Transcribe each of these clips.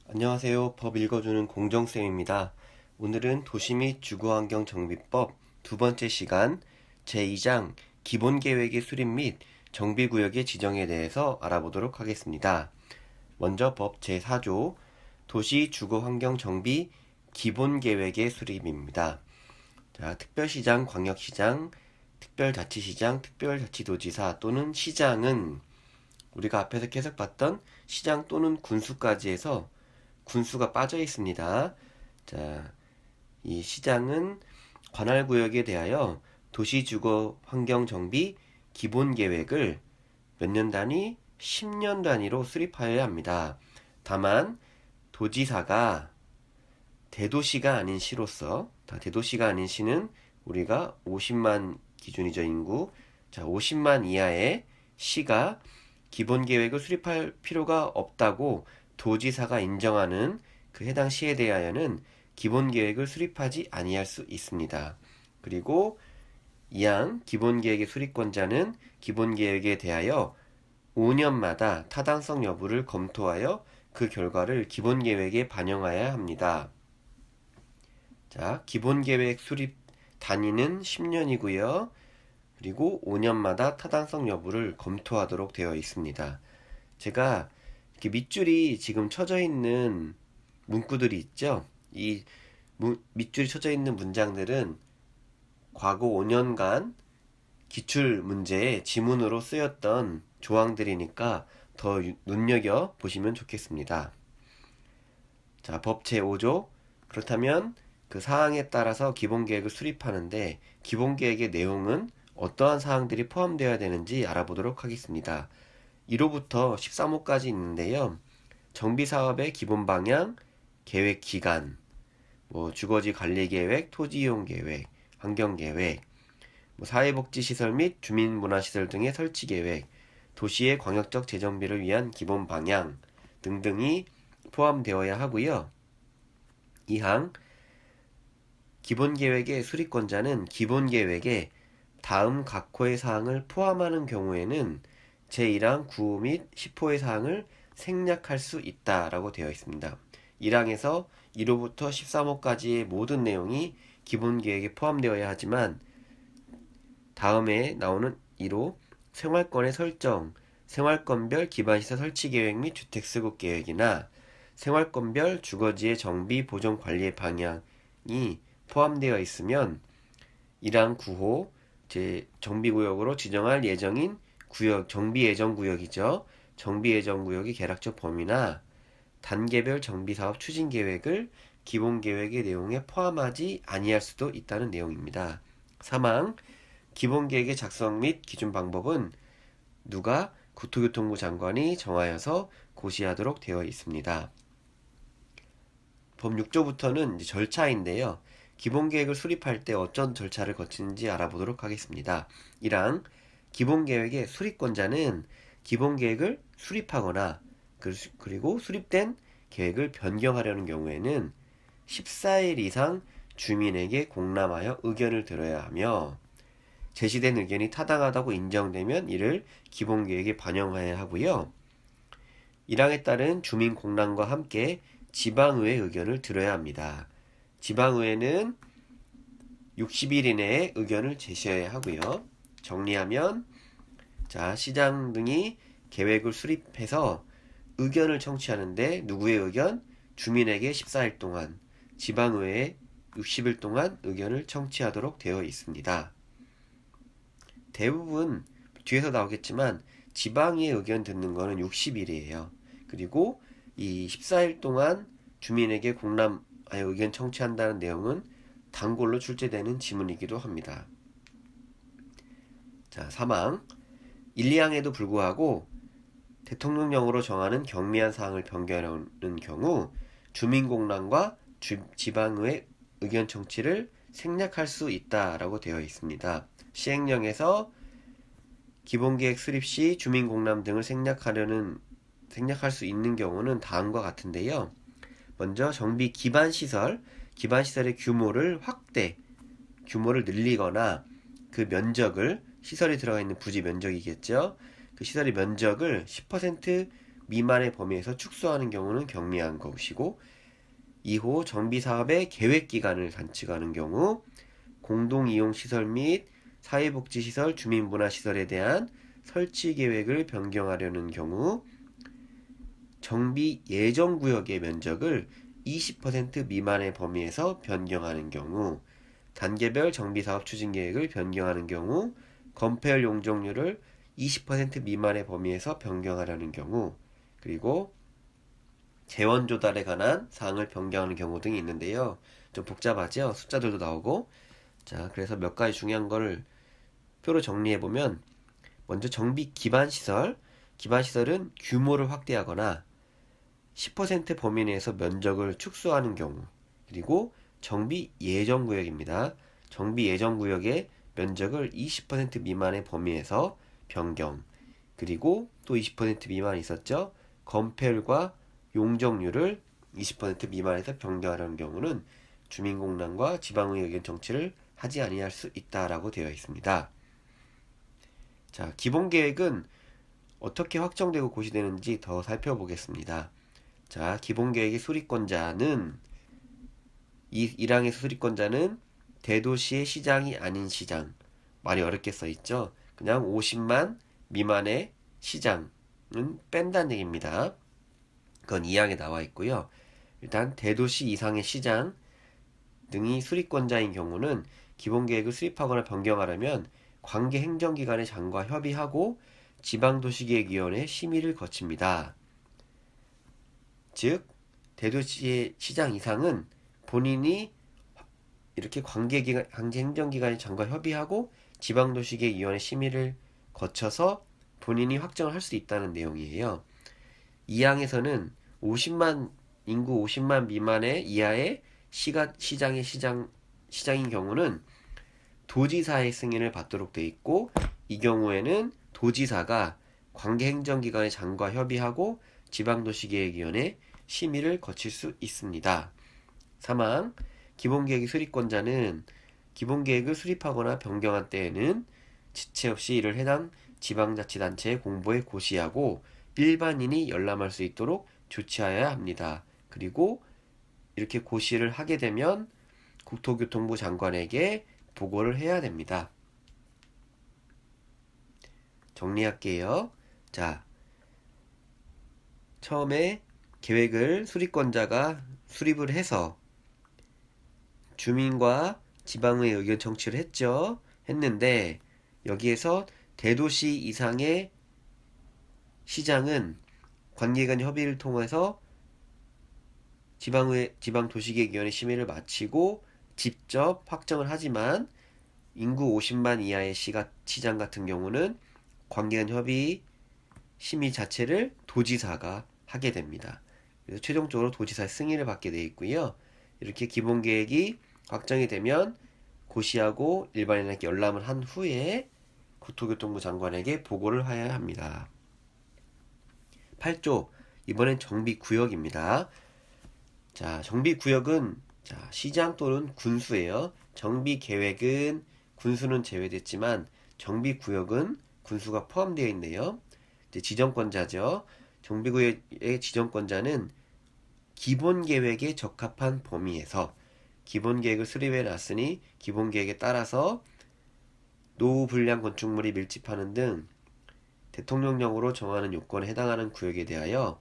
안녕하세요. 법 읽어주는 공정쌤입니다. 오늘은 도시 및 주거환경정비법 두 번째 시간 제2장 기본계획의 수립 및 정비구역의 지정에 대해서 알아보도록 하겠습니다. 먼저 법 제4조 도시 주거환경정비 기본계획의 수립입니다. 자, 특별시장, 광역시장, 특별자치시장, 특별자치도지사 또는 시장은 우리가 앞에서 계속 봤던 시장 또는 군수까지 해서 군수가 빠져 있습니다. 자, 이 시장은 관할구역에 대하여 도시주거 환경정비 기본계획을 몇 년 단위? 10년 단위로 수립하여야 합니다. 다만 도지사가 대도시가 아닌 시로서, 대도시가 아닌 시는 우리가 50만 기준이죠, 인구. 자, 50만 이하의 시가 기본계획을 수립할 필요가 없다고 도지사가 인정하는 그 해당 시에 대하여는 기본계획을 수립하지 아니할 수 있습니다. 그리고 이항 기본계획의 수립권자는 기본계획에 대하여 5년마다 타당성 여부를 검토하여 그 결과를 기본계획에 반영하여야 합니다. 자, 기본계획 수립 단위는 10년이고요. 그리고 5년마다 타당성 여부를 검토하도록 되어 있습니다. 제가 이렇게 밑줄이 지금 쳐져 있는 문구들이 있죠. 이 밑줄이 쳐져 있는 문장들은 과거 5년간 기출 문제에 지문으로 쓰였던 조항들이니까 더 눈여겨 보시면 좋겠습니다. 자, 법 제5조. 그렇다면 그 사항에 따라서 기본계획을 수립하는데 기본계획의 내용은 어떠한 사항들이 포함되어야 되는지 알아보도록 하겠습니다. 1호부터 13호까지 있는데요. 정비사업의 기본 방향, 계획 기간, 주거지 관리 계획, 토지 이용 계획, 환경 계획, 사회복지시설 및 주민문화시설 등의 설치 계획, 도시의 광역적 재정비를 위한 기본 방향 등등이 포함되어야 하고요. 2항 기본계획의 수립권자는 기본계획에 다음 각 호의 사항을 포함하는 경우에는 제1항 9호 및 10호의 사항을 생략할 수 있다라고 되어 있습니다. 1항에서 1호부터 13호까지의 모든 내용이 기본계획에 포함되어야 하지만 다음에 나오는 1호 생활권의 설정, 생활권별 기반시설 설치계획 및 주택수급계획이나 생활권별 주거지의 정비, 보존, 관리의 방향이 포함되어 있으면 1항 9호 정비구역으로 지정할 예정인 구역, 정비예정구역이죠. 정비예정구역의 계략적 범위나 단계별 정비사업 추진계획을 기본계획의 내용에 포함하지 아니할 수도 있다는 내용입니다. 3항 기본계획의 작성 및 기준 방법은 누가 국토교통부 장관이 정하여서 고시하도록 되어 있습니다. 법 6조부터는 절차인데요. 기본계획을 수립할 때 어떤 절차를 거치는지 알아보도록 하겠습니다. 1항 기본계획의 수립권자는 기본계획을 수립하거나 그리고 수립된 계획을 변경하려는 경우에는 14일 이상 주민에게 공람하여 의견을 들어야 하며 제시된 의견이 타당하다고 인정되면 이를 기본계획에 반영해야 하고요. 1항에 따른 주민 공람과 함께 지방의회 의견을 들어야 합니다. 지방의회는 60일 이내에 의견을 제시해야 하고요. 정리하면 자, 시장 등이 계획을 수립해서 의견을 청취하는데 누구의 의견? 주민에게 14일 동안, 지방의회에 60일 동안 의견을 청취하도록 되어 있습니다. 대부분 뒤에서 나오겠지만 지방의 의견 듣는 거는 60일이에요. 그리고 이 14일 동안 주민에게 공람하여 의견 청취한다는 내용은 단골로 출제되는 지문이기도 합니다. 자, 3항 1, 2항에도 불구하고 대통령령으로 정하는 경미한 사항을 변경하는 경우 주민공람과 지방의 의견 청취를 생략할 수 있다라고 되어 있습니다. 시행령에서 기본계획 수립 시 주민공람 등을 생략할 수 있는 경우는 다음과 같은데요. 먼저 정비 기반시설의 규모를 규모를 늘리거나 그 면적을 시설이 들어가 있는 부지 면적이겠죠. 그 시설의 면적을 10% 미만의 범위에서 축소하는 경우는 경미한 것이고 2호 정비사업의 계획기간을 단축하는 경우 공동이용시설 및 사회복지시설, 주민문화시설에 대한 설치 계획을 변경하려는 경우 정비 예정구역의 면적을 20% 미만의 범위에서 변경하는 경우 단계별 정비사업 추진계획을 변경하는 경우 건폐율 용적률을 20% 미만의 범위에서 변경하려는 경우 그리고 재원 조달에 관한 사항을 변경하는 경우 등이 있는데요. 좀 복잡하죠? 숫자들도 나오고. 자, 그래서 몇 가지 중요한 거를 표로 정리해 보면 먼저 정비 기반 시설. 기반 시설은 규모를 확대하거나 10% 범위 내에서 면적을 축소하는 경우. 그리고 정비 예정 구역입니다. 정비 예정 구역의 면적을 20% 미만의 범위에서 변경. 그리고 또 20% 미만 있었죠? 건폐율과 용적률을 20% 미만에서 변경하려는 경우는 주민공단과 지방의 의견 청취를 하지 아니할 수 있다라고 되어 있습니다. 자, 기본계획은 어떻게 확정되고 고시되는지 더 살펴보겠습니다. 자, 기본계획의 수립권자는 이 1항의 수립권자는 대도시의 시장이 아닌 시장. 말이 어렵게 써있죠? 그냥 50만 미만의 시장은 뺀다는 얘기입니다. 그건 2항에 나와 있고요. 일단 대도시 이상의 시장 등이 수립권자인 경우는 기본계획을 수립하거나 변경하려면 관계 행정기관의 장과 협의하고 지방도시계획위원회 심의를 거칩니다. 즉 대도시의 시장 이상은 본인이 이렇게 관계 행정기관의 장과 협의하고 지방도시계획위원회 심의를 거쳐서 본인이 확정을 할 수 있다는 내용이에요. 2항에서는 50만 인구 50만 미만의 이하의 시장인 경우는 도지사의 승인을 받도록 되어 있고 이 경우에는 도지사가 관계행정기관의 장과 협의하고 지방도시계획위원회 심의를 거칠 수 있습니다. 3항 기본계획의 수립권자는 기본계획을 수립하거나 변경한 때에는 지체 없이 이를 해당 지방자치단체의 공보에 고시하고 일반인이 열람할 수 있도록 조치하여야 합니다. 그리고 이렇게 고시를 하게 되면 국토교통부 장관에게 보고를 해야 됩니다. 정리할게요. 자, 처음에 계획을 수립권자가 수립을 해서 주민과 지방의 의견 청취를 했는데 여기에서 대도시 이상의 시장은 관계기관 협의를 통해서 지방도시계획위원회 심의를 마치고 직접 확정을 하지만 인구 50만 이하의 시장 같은 경우는 관계기관 협의 심의 자체를 도지사가 하게 됩니다. 그래서 최종적으로 도지사의 승인을 받게 되어 있고요. 이렇게 기본계획이 확정이 되면 고시하고 일반인에게 열람을 한 후에 국토교통부 장관에게 보고를 해야 합니다. 8조 이번엔 정비구역입니다. 자, 정비구역은 시장 또는 군수예요. 정비계획은 군수는 제외됐지만 정비구역은 군수가 포함되어 있네요. 이제 지정권자죠. 정비구역의 지정권자는 기본계획에 적합한 범위에서 기본계획을 수립해 놨으니 기본계획에 따라서 노후 불량 건축물이 밀집하는 등 대통령령으로 정하는 요건에 해당하는 구역에 대하여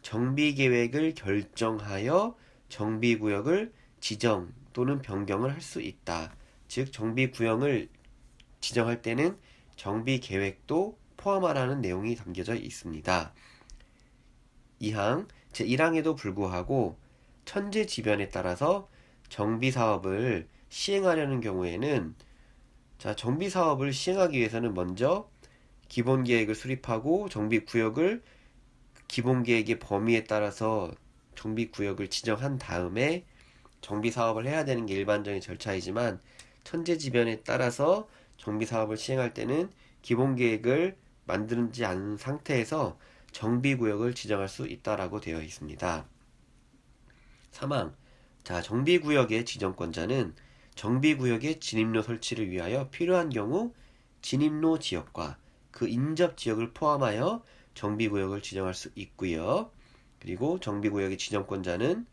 정비계획을 결정하여 정비구역을 지정 또는 변경을 할 수 있다. 즉 정비구역을 지정할 때는 정비계획도 포함하라는 내용이 담겨져 있습니다. 2항 제1항에도 불구하고 천재지변에 따라서 정비사업을 시행하려는 경우에는 정비사업을 시행하기 위해서는 먼저 기본계획을 수립하고 정비구역을 기본계획의 범위에 따라서 정비구역을 지정한 다음에 정비사업을 해야 되는 게 일반적인 절차이지만 천재지변에 따라서 정비사업을 시행할 때는 기본계획을 만들지 않은 상태에서 정비구역을 지정할 수 있다라고 되어 있습니다. 3항 정비구역의 지정권자는 정비구역의 진입로 설치를 위하여 필요한 경우 진입로 지역과 그 인접 지역을 포함하여 정비구역을 지정할 수 있고요. 그리고 정비구역의 지정권자는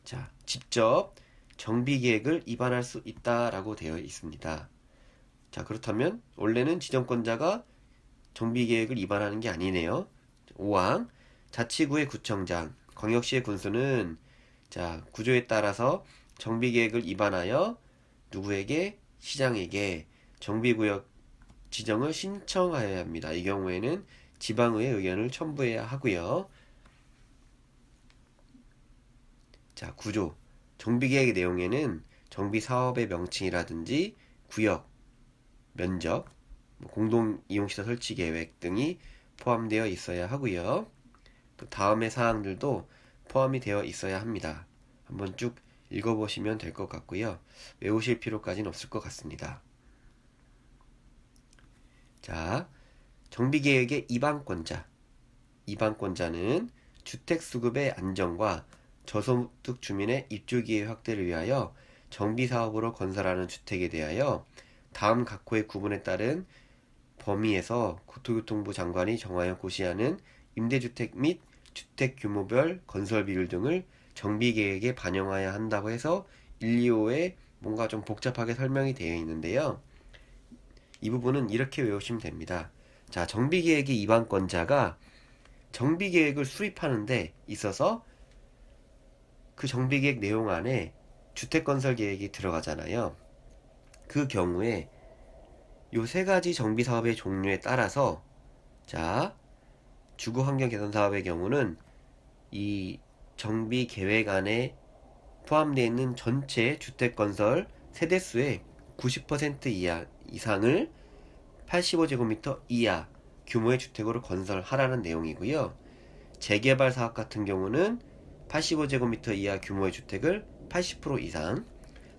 자, 직접 정비계획을 위반할 수 있다라고 되어 있습니다. 자, 그렇다면 원래는 지정권자가 정비계획을 위반하는 게 아니네요. 5항 자치구의 구청장, 광역시의 군수는 자, 구조에 따라서 정비계획을 위반하여 누구에게? 시장에게 정비구역 지정을 신청하여야 합니다. 이 경우에는 지방의회 의견을 첨부해야 하고요. 자, 구조. 정비계획의 내용에는 정비사업의 명칭이라든지 구역, 면적, 공동이용시설 설치계획 등이 포함되어 있어야 하고요. 또 다음의 사항들도 포함이 되어 있어야 합니다. 한번 쭉 읽어보시면 될 것 같고요. 외우실 필요까지는 없을 것 같습니다. 자, 정비계획의 이방권자. 이방권자는 주택수급의 안정과 저소득 주민의 입주기회 확대를 위하여 정비사업으로 건설하는 주택에 대하여 다음 각호의 구분에 따른 범위에서 국토교통부 장관이 정하여 고시하는 임대주택 및 주택규모별 건설 비율 등을 정비계획에 반영해야 한다고 해서 1, 2호에 뭔가 좀 복잡하게 설명이 되어 있는데요. 이 부분은 이렇게 외우시면 됩니다. 자, 정비계획의 이반권자가 정비계획을 수립하는 데 있어서 그 정비계획 내용 안에 주택건설계획이 들어가잖아요. 그 경우에 요 세 가지 정비사업의 종류에 따라서 자, 주거환경개선사업의 경우는 이 정비계획 안에 포함되어 있는 전체 주택건설 세대수의 90% 이상을 85제곱미터 이하 규모의 주택으로 건설하라는 내용이고요. 재개발 사업 같은 경우는 85제곱미터 이하 규모의 주택을 80% 이상,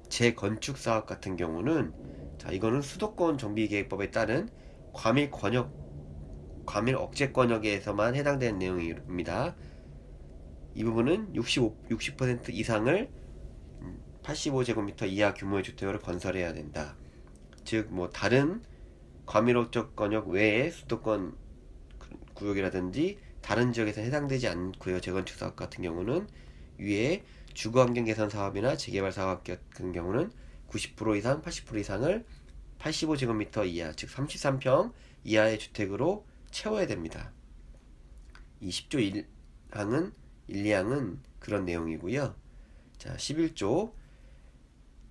재건축 사업 같은 경우는 자, 이거는 수도권 정비계획법에 따른 과밀 억제권역에서만 해당되는 내용입니다. 이 부분은 60% 이상을 85제곱미터 이하 규모의 주택으로 건설해야 된다. 즉, 다른 과밀 억제권역 외에 수도권 구역이라든지 다른 지역에서 해당되지 않고요. 재건축 사업 같은 경우는 위에 주거환경 개선 사업이나 재개발 사업 같은 경우는 90% 이상, 80% 이상을 85제곱미터 이하, 즉 33평 이하의 주택으로 채워야 됩니다. 이 10조 1항은 2항은 그런 내용이고요. 자, 11조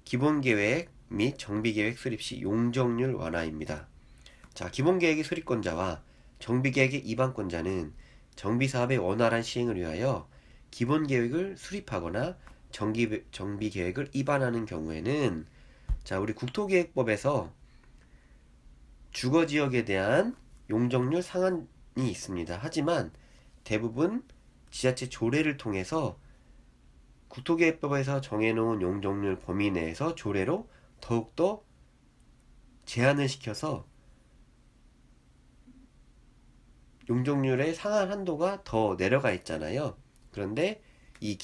기본계획 및 정비계획 수립 시 용적률 완화입니다. 자, 기본계획의 수립권자와 정비계획의 이반권자는 정비사업의 원활한 시행을 위하여 기본계획을 수립하거나 정비계획을 위반하는 경우에는 자, 우리 국토계획법에서 주거지역에 대한 용적률 상한이 있습니다. 하지만 대부분 지자체 조례를 통해서 국토계획법에서 정해놓은 용적률 범위 내에서 조례로 더욱더 제한을 시켜서 용적률의 상한 한도가 더 내려가 있잖아요. 그런데 이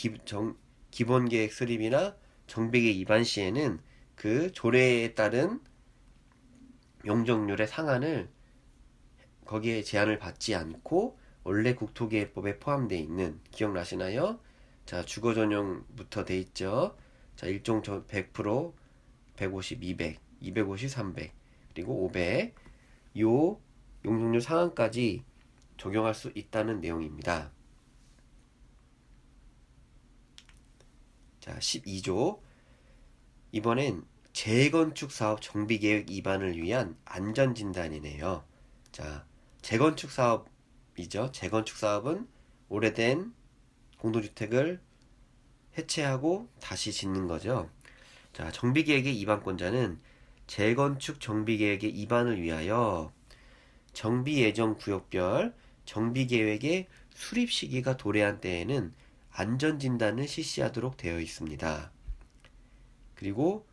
기본계획 수립이나 정비계획 위반 시에는 그 조례에 따른 용적률의 상한을 거기에 제한을 받지 않고 원래 국토계획법에 포함되어 있는, 기억나시나요? 자, 주거전용부터 돼 있죠. 자, 일종 100%, 150, 200, 250, 300, 그리고 500 요 용적률 상한까지 적용할 수 있다는 내용입니다. 자, 12조 이번엔 재건축 사업 정비계획 위반을 위한 안전진단이네요. 자, 재건축 사업이죠. 재건축 사업은 오래된 공동주택을 해체하고 다시 짓는 거죠. 자, 정비계획의 위반권자는 재건축 정비계획의 위반을 위하여 정비예정구역별 정비계획의 수립 시기가 도래한 때에는 안전진단을 실시하도록 되어 있습니다. 그리고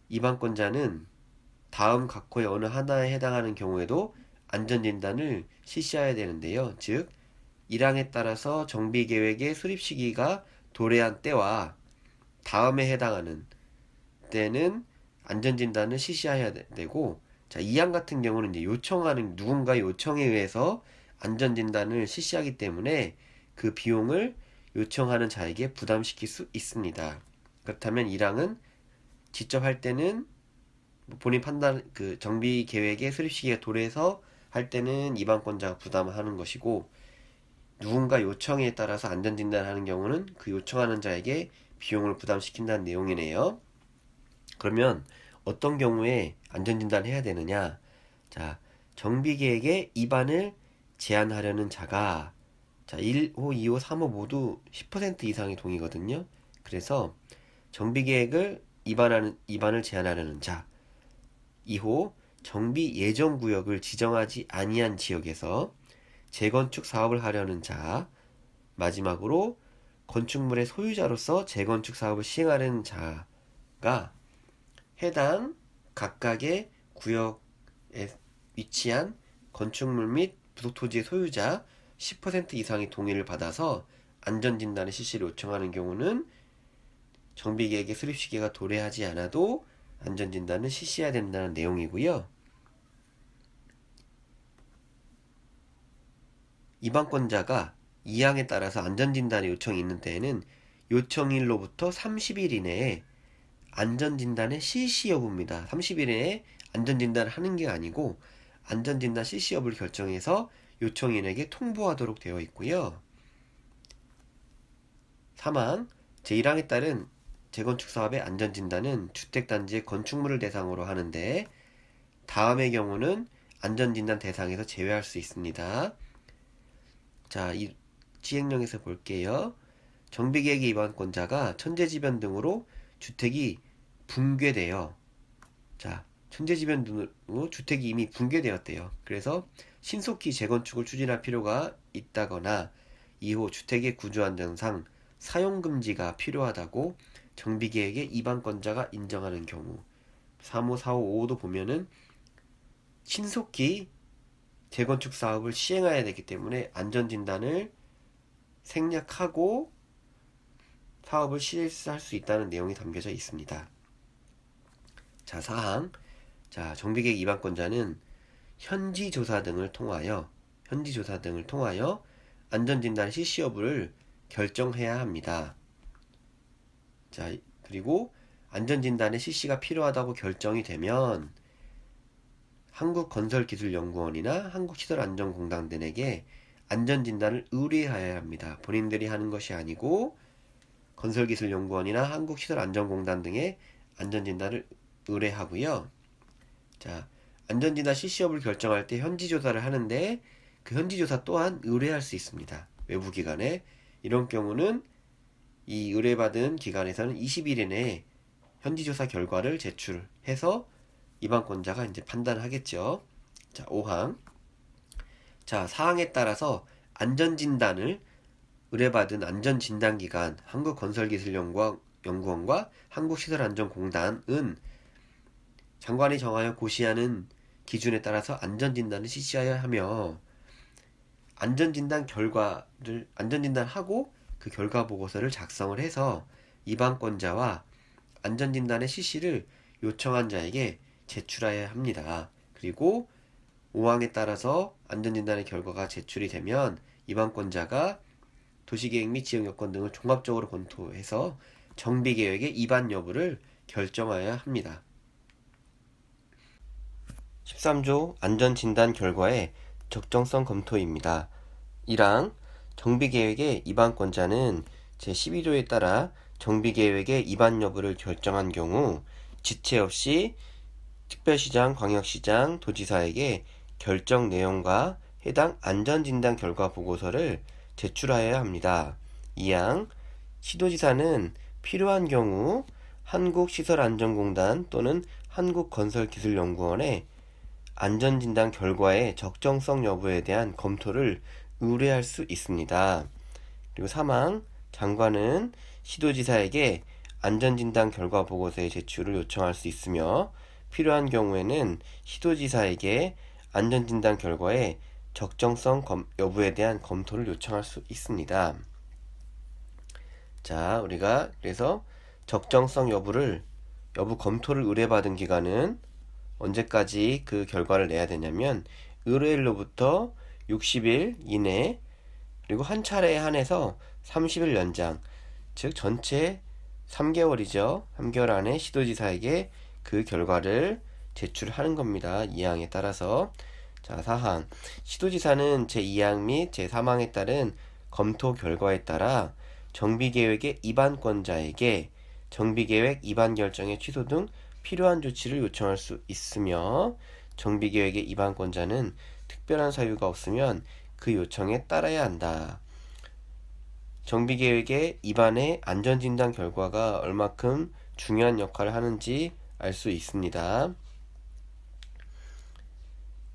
위반권자는 다음 각호의 어느 하나에 해당하는 경우에도 안전진단을 실시해야 되는데요. 즉 1항에 따라서 정비계획의 수립 시기가 도래한 때와 다음에 해당하는 때는 안전진단을 실시해야 되고, 자, 2항 같은 경우는 이제 누군가의 요청에 의해서 안전진단을 실시하기 때문에 그 비용을 요청하는 자에게 부담시킬 수 있습니다. 그렇다면 1항은 직접 할 때는 본인 판단, 그 정비 계획에 수립 시기가 도래해서 할 때는 입안권자가 부담하는 것이고, 누군가 요청에 따라서 안전진단을 하는 경우는 그 요청하는 자에게 비용을 부담시킨다는 내용이네요. 그러면 어떤 경우에 안전진단을 해야 되느냐? 자, 정비계획의 위반을 제한하려는 자가 1호, 2호, 3호 모두 10% 이상의 동의거든요. 그래서 정비계획을 위반을 제한하려는 자, 2호, 정비 예정 구역을 지정하지 아니한 지역에서 재건축 사업을 하려는 자, 마지막으로 건축물의 소유자로서 재건축 사업을 시행하려는 자가 해당 각각의 구역에 위치한 건축물 및 부속 토지의 소유자 10% 이상의 동의를 받아서 안전진단의 실시를 요청하는 경우는 정비계획의 수립 시기가 도래하지 않아도 안전진단을 실시해야 된다는 내용이고요. 입안권자가 2항에 따라서 안전진단의 요청이 있는 때에는 요청일로부터 30일 이내에 안전진단의 실시 여부입니다. 30일 이내에 안전진단을 하는 게 아니고 안전진단 실시 여부를 결정해서 요청인에게 통보하도록 되어 있고요. 3항 제1항에 따른 재건축 사업의 안전진단은 주택단지의 건축물을 대상으로 하는데 다음의 경우는 안전진단 대상에서 제외할 수 있습니다. 자, 이 시행령에서 볼게요. 정비계획의 위반권자가 천재지변 등으로 주택이 붕괴되어, 자, 천재지변 등으로 주택이 이미 붕괴되었대요. 그래서 신속히 재건축을 추진할 필요가 있다거나 2호 주택의 구조안전상 사용금지가 필요하다고 정비계획의 위반권자가 인정하는 경우, 3호, 4호, 5호도 보면은 신속히 재건축 사업을 시행해야 되기 때문에 안전진단을 생략하고 사업을 실시할 수 있다는 내용이 담겨져 있습니다. 자, 4항. 자, 정비계획 위반권자는 현지조사 등을 통하여 안전진단 실시 여부를 결정해야 합니다. 자, 그리고 안전진단의 실시가 필요하다고 결정이 되면 한국건설기술연구원이나 한국시설안전공단 등에게 안전진단을 의뢰해야 합니다. 본인들이 하는 것이 아니고 건설기술연구원이나 한국시설안전공단 등의 안전진단을 의뢰하고요. 자, 안전진단 실시 여부를 결정할 때 현지조사를 하는데 그 현지조사 또한 의뢰할 수 있습니다. 외부기관에. 이런 경우는 이 의뢰받은 기관에서는 20일 이내에 현지조사 결과를 제출해서 위반권자가 이제 판단을 하겠죠. 자, 5항. 자, 사항에 따라서 안전진단을 의뢰받은 안전진단기관 한국건설기술연구원과 한국시설안전공단은 장관이 정하여 고시하는 기준에 따라서 안전진단을 실시하여야 하며 안전진단하고 그 결과 보고서를 작성을 해서 위반권자와 안전진단의 실시를 요청한 자에게 제출해야 합니다. 그리고 5항에 따라서 안전진단의 결과가 제출이 되면 위반권자가 도시계획 및 지역여건 등을 종합적으로 검토해서 정비계획의 위반 여부를 결정해야 합니다. 13조 안전진단 결과의 적정성 검토입니다. 1항 정비계획의 위반권자는 제12조에 따라 정비계획의 위반 여부를 결정한 경우 지체 없이 특별시장, 광역시장, 도지사에게 결정 내용과 해당 안전진단 결과 보고서를 제출하여야 합니다. 2항 시도지사는 필요한 경우 한국시설안전공단 또는 한국건설기술연구원에 안전진단 결과의 적정성 여부에 대한 검토를 의뢰할 수 있습니다. 그리고 3항 장관은 시도지사에게 안전진단 결과 보고서의 제출을 요청할 수 있으며 필요한 경우에는 시도지사에게 안전진단 결과의 적정성 여부에 대한 검토를 요청할 수 있습니다. 자, 우리가 그래서 적정성 여부 검토를 의뢰받은 기간은 언제까지 그 결과를 내야 되냐면 의뢰일로부터 60일 이내, 그리고 한 차례에 한해서 30일 연장, 즉 전체 3개월이죠. 3개월 안에 시도지사에게 그 결과를 제출하는 겁니다. 2항에 따라서. 자, 4항. 시도지사는 제2항 및 제3항에 따른 검토 결과에 따라 정비계획의 입안권자에게 정비계획 입안 결정의 취소 등 필요한 조치를 요청할 수 있으며, 정비계획의 입안권자는 특별한 사유가 없으면 그 요청에 따라야 한다. 정비계획의 입안의 안전진단 결과가 얼마큼 중요한 역할을 하는지 알 수 있습니다.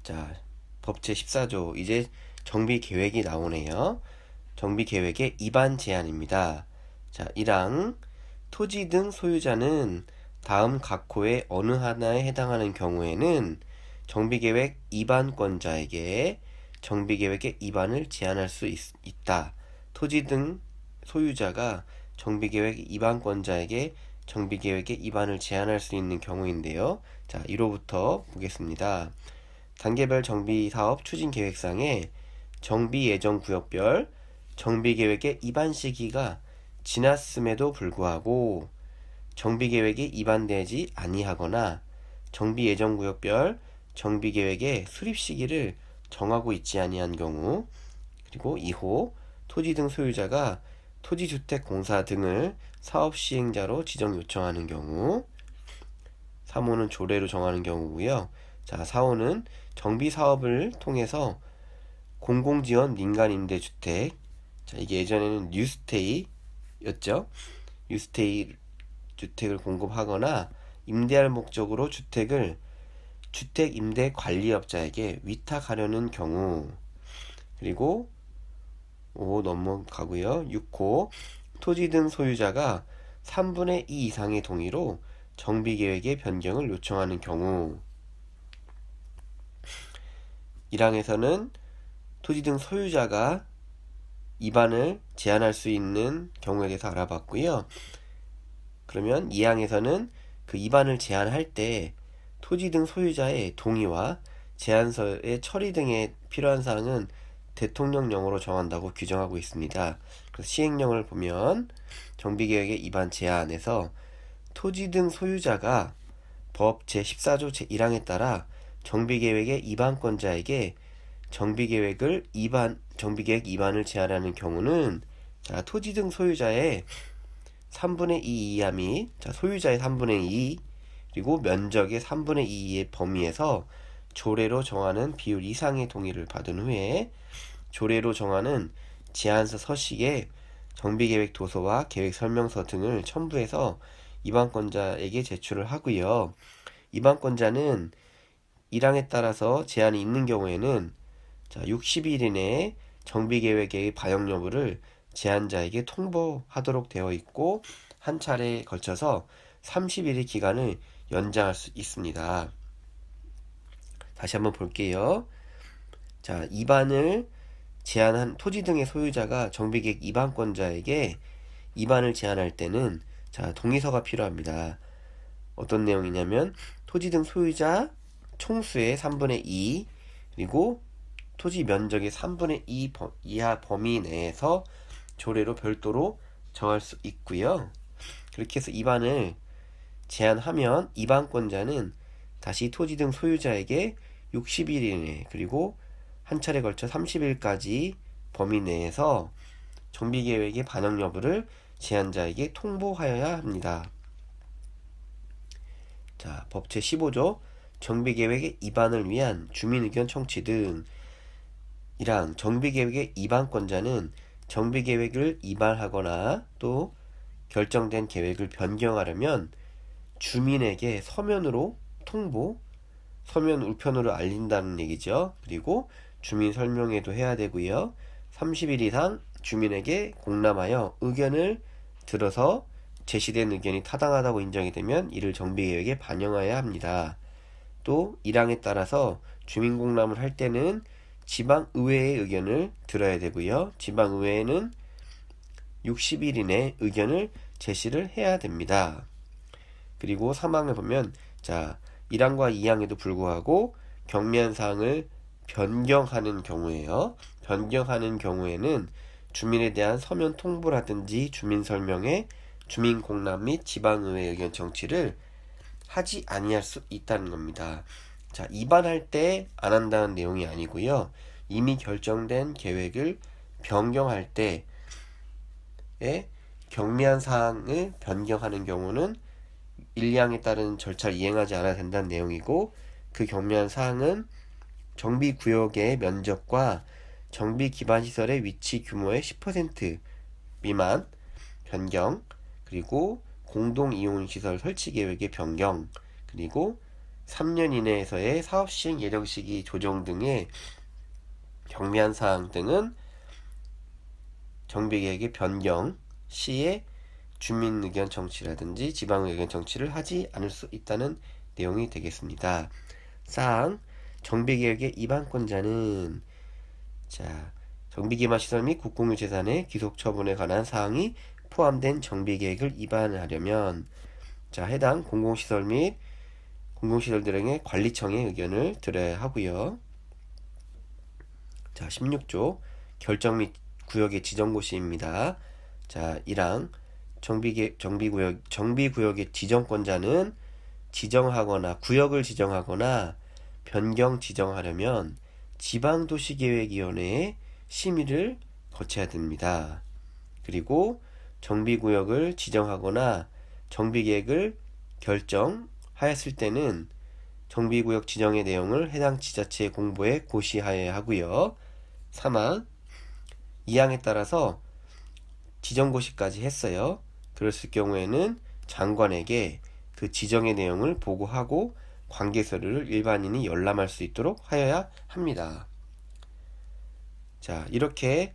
자, 법 제14조. 이제 정비계획이 나오네요. 정비계획의 입안 제한입니다. 자, 1항. 토지 등 소유자는 다음 각 호의 어느 하나에 해당하는 경우에는 정비계획 입안권자에게 정비계획의 입안을 제한할 수 있다. 토지 등 소유자가 정비계획 입안권자에게 정비계획의 입안을 제한할 수 있는 경우인데요. 자, 1호부터 보겠습니다. 단계별 정비사업 추진계획상에 정비예정구역별 정비계획의 입안 시기가 지났음에도 불구하고 정비계획이 입안되지 아니하거나 정비예정구역별 정비계획의 수립 시기를 정하고 있지 아니한 경우, 그리고 2호 토지 등 소유자가 토지주택공사 등을 사업시행자로 지정 요청하는 경우, 3호는 조례로 정하는 경우고요. 자, 4호는 정비사업을 통해서 공공지원 민간임대주택, 자, 이게 예전에는 뉴스테이였죠. 뉴스테이 주택을 공급하거나 임대할 목적으로 주택을 주택임대관리업자에게 위탁하려는 경우, 그리고 5호 넘어가고요. 6호 토지 등 소유자가 3분의 2 이상의 동의로 정비계획의 변경을 요청하는 경우, 1항에서는 토지 등 소유자가 입안을 제한할 수 있는 경우에 대해서 알아봤고요. 그러면 2항에서는 그 입안을 제한할 때 토지 등 소유자의 동의와 제안서의 처리 등에 필요한 사항은 대통령령으로 정한다고 규정하고 있습니다. 그래서 시행령을 보면 정비계획의 입안 제한에서 토지 등 소유자가 법 제14조 제1항에 따라 정비계획의 입안권자에게 정비계획 입안을 제한하는 경우는, 자, 토지 등 소유자의 3분의 2 이하 및, 자, 소유자의 3분의 2 그리고 면적의 3분의 2의 범위에서 조례로 정하는 비율 이상의 동의를 받은 후에 조례로 정하는 제안서 서식에 정비계획 도서와 계획 설명서 등을 첨부해서 입안권자에게 제출을 하고요. 입안권자는 1항에 따라서 제한이 있는 경우에는, 자, 60일 이내에 정비계획의 반영 여부를 제안자에게 통보하도록 되어 있고, 한 차례에 걸쳐서 30일의 기간을 연장할 수 있습니다. 다시 한번 볼게요. 자, 입안을 제한한 토지 등의 소유자가 정비계획 입안권자에게 입안을 제한할 때는, 자, 동의서가 필요합니다. 어떤 내용이냐면 토지 등 소유자 총수의 3분의 2 그리고 토지 면적의 3분의 2 이하 범위 내에서 조례로 별도로 정할 수 있고요. 그렇게 해서 입안을 제한하면 입안권자는 다시 토지 등 소유자에게 60일 이내 그리고 한 차례 걸쳐 30일까지 범위 내에서 정비계획의 반영 여부를 제안자에게 통보하여야 합니다. 자, 법 제15조 정비계획의 입안을 위한 주민의견 청취 등. 1항 정비계획의 입안권자는 정비계획을 입안하거나 또 결정된 계획을 변경하려면 주민에게 서면으로 통보, 서면 우편으로 알린다는 얘기죠. 그리고 주민 설명회도 해야 되고요. 30일 이상 주민에게 공람하여 의견을 들어서 제시된 의견이 타당하다고 인정이 되면 이를 정비계획에 반영해야 합니다. 또 1항에 따라서 주민공람을 할 때는 지방의회의 의견을 들어야 되고요. 지방의회는 60일 이내 의견을 제시를 해야 됩니다. 그리고 3항을 보면, 자, 1항과 2항에도 불구하고 경미한 사항을 변경하는 경우에요. 변경하는 경우에는 주민에 대한 서면 통보라든지 주민 설명회, 주민 공람 및 지방의회 의견 청취를 하지 아니할 수 있다는 겁니다. 자, 입안할 때 안 한다는 내용이 아니고요. 이미 결정된 계획을 변경할 때에 경미한 사항을 변경하는 경우는 1량에 따른 절차를 이행하지 않아야 된다는 내용이고, 그 경미한 사항은 정비구역의 면적과 정비기반시설의 위치 규모의 10% 미만 변경, 그리고 공동이용시설 설치계획의 변경, 그리고 3년 이내에서의 사업시행 예정시기 조정 등의 경미한 사항 등은 정비계획의 변경 시에 주민 의견 청취라든지 지방 의견 청취를 하지 않을 수 있다는 내용이 되겠습니다. 사항, 정비계획의 입안권자는 정비기반시설 및 국공유재산의 귀속처분에 관한 사항이 포함된 정비계획을 입안하려면 해당 공공시설 및 공공시설들의 관리청의 의견을 들어야 하고요. 16조 결정 및 구역의 지정고시입니다. 1항 정비구역의 지정권자는 지정하거나 구역을 지정하거나 변경 지정하려면 지방도시계획위원회의 심의를 거쳐야 됩니다. 그리고 정비구역을 지정하거나 정비계획을 결정하였을 때는 정비구역 지정의 내용을 해당 지자체의 공보에 고시하여야 하고요. 3항 2항에 따라서 지정고시까지 했어요. 그랬을 경우에는 장관에게 그 지정의 내용을 보고하고 관계서류를 일반인이 열람할 수 있도록 하여야 합니다. 이렇게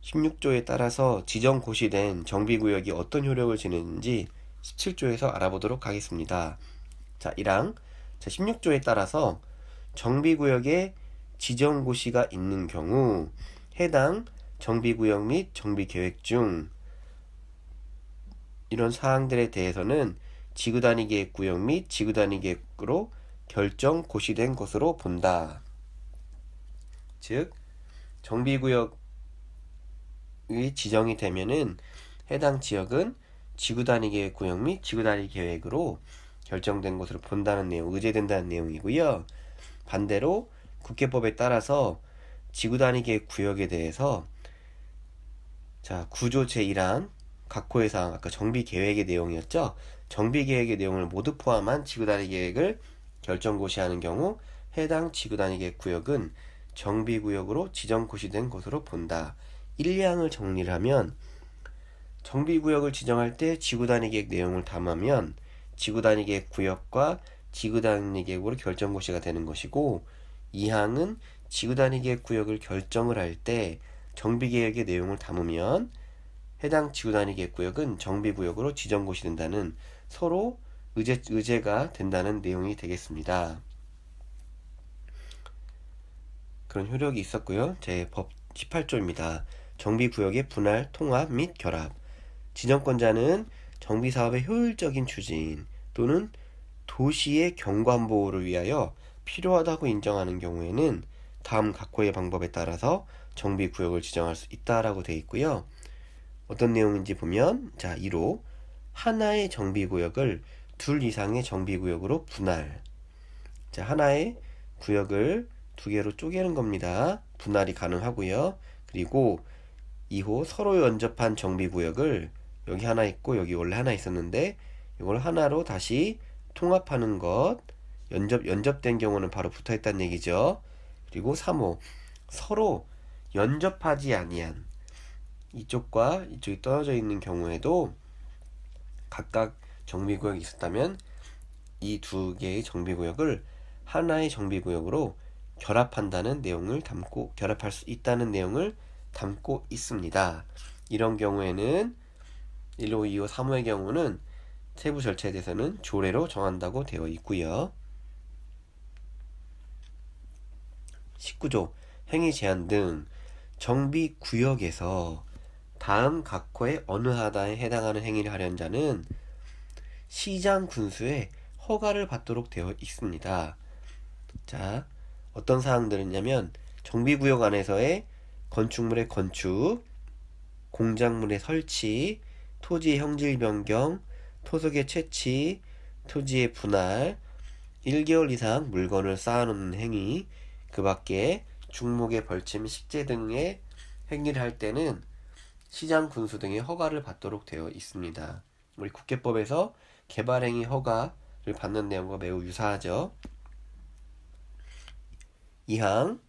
16조에 따라서 지정고시된 정비구역이 어떤 효력을 지니는지 17조에서 알아보도록 하겠습니다. 1항 16조에 따라서 정비구역에 지정고시가 있는 경우 해당 정비구역 및 정비계획 중 이런 사항들에 대해서는 지구단위계획구역 및 지구단위계획으로 결정 고시된 것으로 본다. 즉 정비구역이 지정이 되면은 해당 지역은 지구단위계획구역 및 지구단위계획으로 결정된 것으로 본다는 내용, 의제된다는 내용이고요. 반대로 국회법에 따라서 지구단위계획구역에 대해서 구조 제1항 각호의 사항, 아까 정비계획의 내용이었죠. 정비계획의 내용을 모두 포함한 지구단위계획을 결정고시하는 경우 해당 지구단위계획구역은 정비구역으로 지정고시된 것으로 본다. 1, 2항을 정리를 하면 정비구역을 지정할 때 지구단위계획 내용을 담으면 지구단위계획구역과 지구단위계획으로 결정고시가 되는 것이고, 2항은 지구단위계획구역을 결정을 할 때 정비계획의 내용을 담으면 해당 지구단위계획구역은 정비구역으로 지정고시된다는 서로 의제가 된다는 내용이 되겠습니다. 그런 효력이 있었고요. 제 법 18조입니다. 정비구역의 분할, 통합 및 결합. 지정권자는 정비사업의 효율적인 추진 또는 도시의 경관보호를 위하여 필요하다고 인정하는 경우에는 다음 각호의 방법에 따라서 정비구역을 지정할 수 있다라고 되어 있고요. 어떤 내용인지 보면 1호 하나의 정비구역을 둘 이상의 정비구역으로 분할. 하나의 구역을 두 개로 쪼개는 겁니다. 분할이 가능하고요. 그리고 2호 서로 연접한 정비구역을 여기 하나 있고 여기 원래 하나 있었는데 이걸 하나로 다시 통합하는 것. 연접된 경우는 바로 붙어있다는 얘기죠. 그리고 3호 서로 연접하지 아니한 이쪽과 이쪽이 떨어져 있는 경우에도 각각 정비구역이 있었다면 이 두 개의 정비구역을 하나의 정비구역으로 결합한다는 내용을 담고, 결합할 수 있다는 내용을 담고 있습니다. 이런 경우에는 1호, 2호, 3호의 경우는 세부 절차에 대해서는 조례로 정한다고 되어 있고요. 19조 행위 제한 등 정비구역에서 다음 각호의 어느 하나에 해당하는 행위를 하려는 자는 시장 군수의 허가를 받도록 되어 있습니다. 어떤 사항들이냐면 정비구역 안에서의 건축물의 건축, 공작물의 설치, 토지의 형질 변경, 토속의 채취, 토지의 분할, 1개월 이상 물건을 쌓아놓는 행위, 그 밖에 중목의 벌침, 식재 등의 행위를 할 때는 시장 군수 등의 허가를 받도록 되어 있습니다. 우리 국계법에서 개발행위 허가를 받는 내용과 매우 유사하죠. 2항.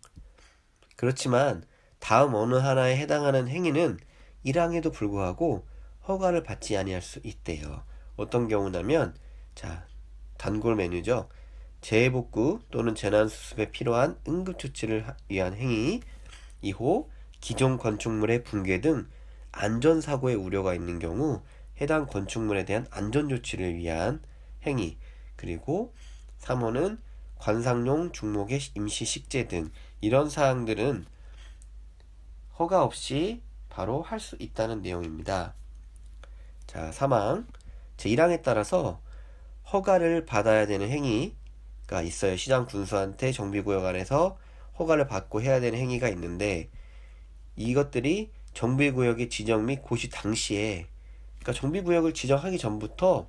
그렇지만 다음 어느 하나에 해당하는 행위는 1항에도 불구하고 허가를 받지 아니할 수 있대요. 어떤 경우냐면 자, 단골 메뉴죠. 재해복구 또는 재난수습에 필요한 응급조치를 위한 행위. 2호 기존 건축물의 붕괴 등 안전사고의 우려가 있는 경우 해당 건축물에 대한 안전조치를 위한 행위. 그리고 3호는 관상용 중목의 임시 식재 등 이런 사항들은 허가 없이 바로 할 수 있다는 내용입니다. 자, 3항 제1항에 따라서 허가를 받아야 되는 행위가 있어요. 시장 군수한테 정비구역 안에서 허가를 받고 해야 되는 행위가 있는데 이것들이 정비구역의 지정 및 고시 당시에 그러니까 정비구역을 지정하기 전부터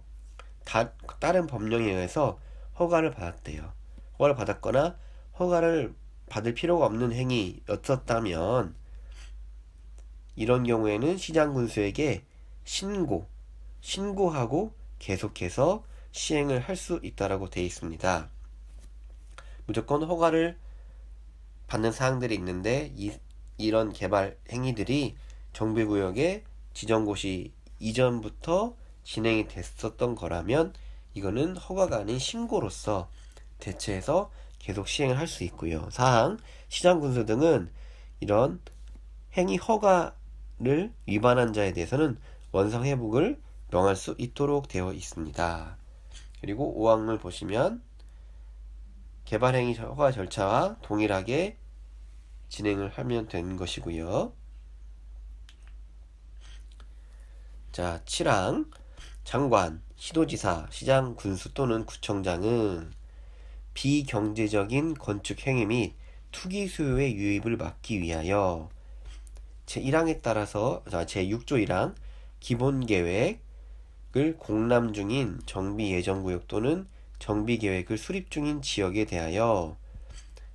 다른 법령에 의해서 허가를 받았대요. 허가를 받았거나 허가를 받을 필요가 없는 행위였었다면 이런 경우에는 시장군수에게 신고하고 계속해서 시행을 할 수 있다라고 되어 있습니다. 무조건 허가를 받는 사항들이 있는데 이런 개발 행위들이 정비구역의 지정고시 이전부터 진행이 됐었던 거라면 이거는 허가가 아닌 신고로서 대체해서 계속 시행을 할 수 있고요. 4항 시장군수 등은 이런 행위 허가를 위반한 자에 대해서는 원상회복을 명할 수 있도록 되어 있습니다. 그리고 5항을 보시면 개발행위 허가 절차와 동일하게 진행을 하면 되는 것이고요. 자, 7항 장관, 시도지사, 시장, 군수 또는 구청장은 비경제적인 건축 행위 및 투기 수요의 유입을 막기 위하여 제1항에 따라서 제6조 1항 기본계획을 공람 중인 정비예정구역 또는 정비계획을 수립 중인 지역에 대하여